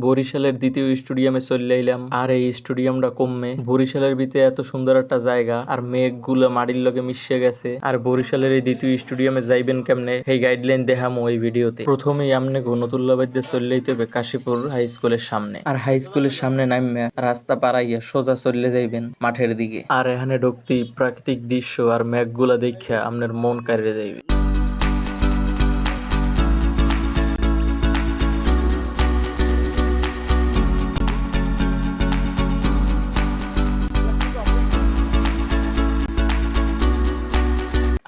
বরিশালের দ্বিতীয় স্টেডিয়ামে চলে এলাম। আর এই স্টেডিয়ামটা কমে বরিশালের ভিতরে এত সুন্দর একটা জায়গা আর মেঘগুলো মাটির লগে মিশে গেছে। আর বরিশালের এই দ্বিতীয় স্টেডিয়ামে যাইবেন কেমনে এই গাইডলাইন দেখামো এই ভিডিওতে। প্রথমেই আমনে নতুল্লাবাদে চললেইতে হবে কাশীপুর হাই স্কুলের সামনে। আর হাই স্কুলের সামনে নামে রাস্তা পাড়াইয়া সোজা চলে যাইবেন মাঠের দিকে। আর এখানে ঢুকতেই প্রাকৃতিক দৃশ্য আর মেঘগুলা দেখা আপনার মন কাড়িয়ে যাইবে।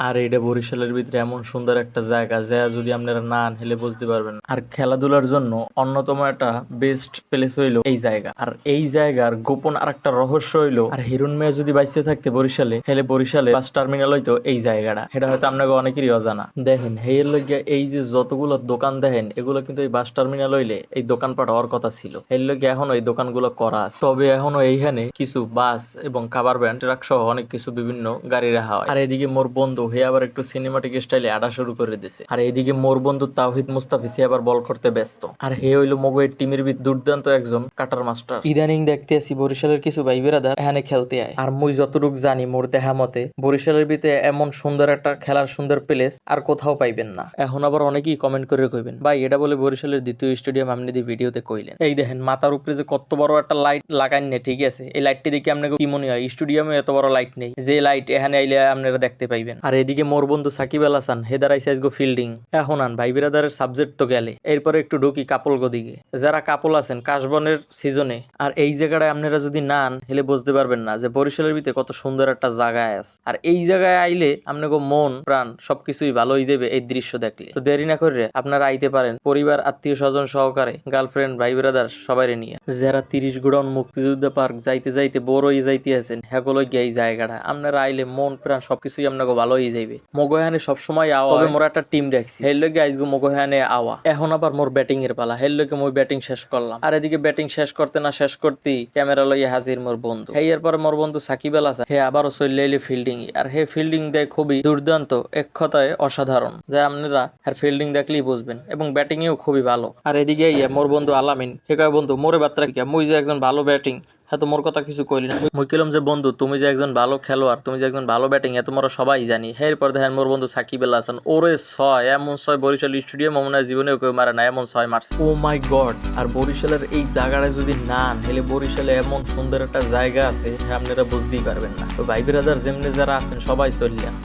আর এটা বরিশালের ভিতরে এমন সুন্দর একটা জায়গা যা যদি আপনারা না হেলে বুঝতে পারবেন। আর খেলাধুলার জন্য অন্যতম একটা বেস্ট প্লেস হইলো এই জায়গা। আর এই জায়গার গোপন আর একটা রহস্য হইলো, আর হিরণ মেয়ে যদি বাইসে থাকতে বরিশালে হেলে বরিশালে বাস টার্মিনাল হইতো এই জায়গাটা। এটা হয়তো আপনাকে অনেকেরই অজানা। দেখেন হেয়ের লইয়া এই যে যতগুলো দোকান দেখেন এগুলো কিন্তু এই বাস টার্মিনাল হইলে এই দোকানপাট হওয়ার কথা ছিল। এর লইয়া এখনো এই দোকানগুলো করা আছে, তবে এখনো এইখানে কিছু বাস এবং কাভার ভ্যান ট্রাক সহ অনেক কিছু বিভিন্ন গাড়ি রাখা হয়। আর এদিকে মোর বন্ধু হে আবার একটু সিনেমাটিক স্টাইলে আডা শুরু করে দিছে। আর এইদিকে মোর বন্ধু তাওহিদ মুস্তাফিজ হে আবার বল করতে ব্যস্ত। আর হে হইলো মগের টিমের দুর্দান্ত একজন কাটার মাস্টার। ইদানিং দেখতে আসি বরিশালের কিছু ভাই বেরাদার এখানে খেলতে আয়। আর মুই যতটুক জানি মোর দেখা মতে বরিশালের ভিতরে এমন সুন্দর একটা খেলার সুন্দর প্লেস আর কোথাও পাইবেন না। এখন আবার অনেকেই কমেন্ট করে কইবেন ভাই এটা বলে বরিশালের দ্বিতীয় স্টেডিয়াম আপনি দি ভিডিওতে কইলেন। এই দেখেন মাথার উপরে যে কত বড় একটা লাইট লাগাইন নে, ঠিক আছে এই লাইটটি দেখে আপনাকে কি মনে হয় স্টেডিয়ামে এত বড় লাইট নেই, যে লাইট এখানে আইলে আপনারা দেখতে পাইবেন। আর এদিকে মোর বন্ধু সাকিব আল হাসান হে দাঁড়াইছে আজগো ফিল্ডিং। এখন আন ভাই বিরাদারের সাবজেক্ট তো গেলে, এরপরে একটু ঢুকি কাপলগো দিকে। যারা কাপল আছেন কাশবনের সিজনে আর এই জায়গাটায় আপনারা যদি নান হেলে বুঝতে পারবেন না যে বরিশালের ভিতরে কত সুন্দর একটা জায়গায় আছে। আর এই জায়গায় আইলে আপনাকে মন প্রাণ সবকিছুই ভালো হয়ে যাবে এই দৃশ্য দেখলে। তো দেরি না করে আপনারা আইতে পারেন পরিবার আত্মীয় স্বজন সহকারে, গার্লফ্রেন্ড ভাই বিরাদার সবাই নিয়ে। যারা 30 গুড়ন মুক্তিযুদ্ধ পার্ক যাইতে যাইতে বড় হয়ে যাইতে আছেন হেগুলো গিয়ে এই জায়গাটা আপনারা আইলে মন প্রাণ সবকিছুই আপনাকে ভালো হয়ে যাইবে। মগহানে সবসময় আওয়া, তবে মোর একটা টিম রাখছি হের লগে আইজগো মগহানে আওয়া। এখন আবার মোর ব্যাটিং এর পালা, হের লগে মই ব্যাটিং শেষ করলাম। আর এদিকে ব্যাটিং শেষ করতে না শেষ করতেই ক্যামেরা লইয়া হাজির মোর বন্ধু। এই এরপরে মোর বন্ধু সাকিব আল হাসান হে আবারও চলে এলি ফিল্ডিং। আর হে ফিল্ডিং দেয় খুবই দুর্দান্ত, এক কথায় অসাধারণ, যা আপনারা আর ফিল্ডিং দেখলেই বুঝবেন, এবং ব্যাটিং এও খুবই ভালো। আর এদিকে মোর বন্ধু আলামিন হে কয় বন্ধু মোরে বাত্রা কি মুই যে একজন ভালো ব্যাটিং, হ্যাঁ তো মোর কথা কিছু কইলি না। মুই কইলাম যে বন্ধু তুমি যে একজন ভালো খেলোয়াড়, তুমি যে একজন ভালো ব্যাটিং এত মোরা সবাই জানি। এরপর দেখেন মোর বন্ধু সাকিব আল হাসান ওরে 6 এমন 6 বরিশাল স্টেডিয়াম মনে হয় জীবনেও কেউ মারে না এমন 6 মারছে। ও মাই গড। আর বরিশালের এই জায়গাটা যদি না হেলে বরিশালে এমন সুন্দর একটা জায়গা আছে আপনারা বুঝতেই পারবেন না। তো ভাই ব্রাদার যেমনি যারা আছেন সবাই চললেন।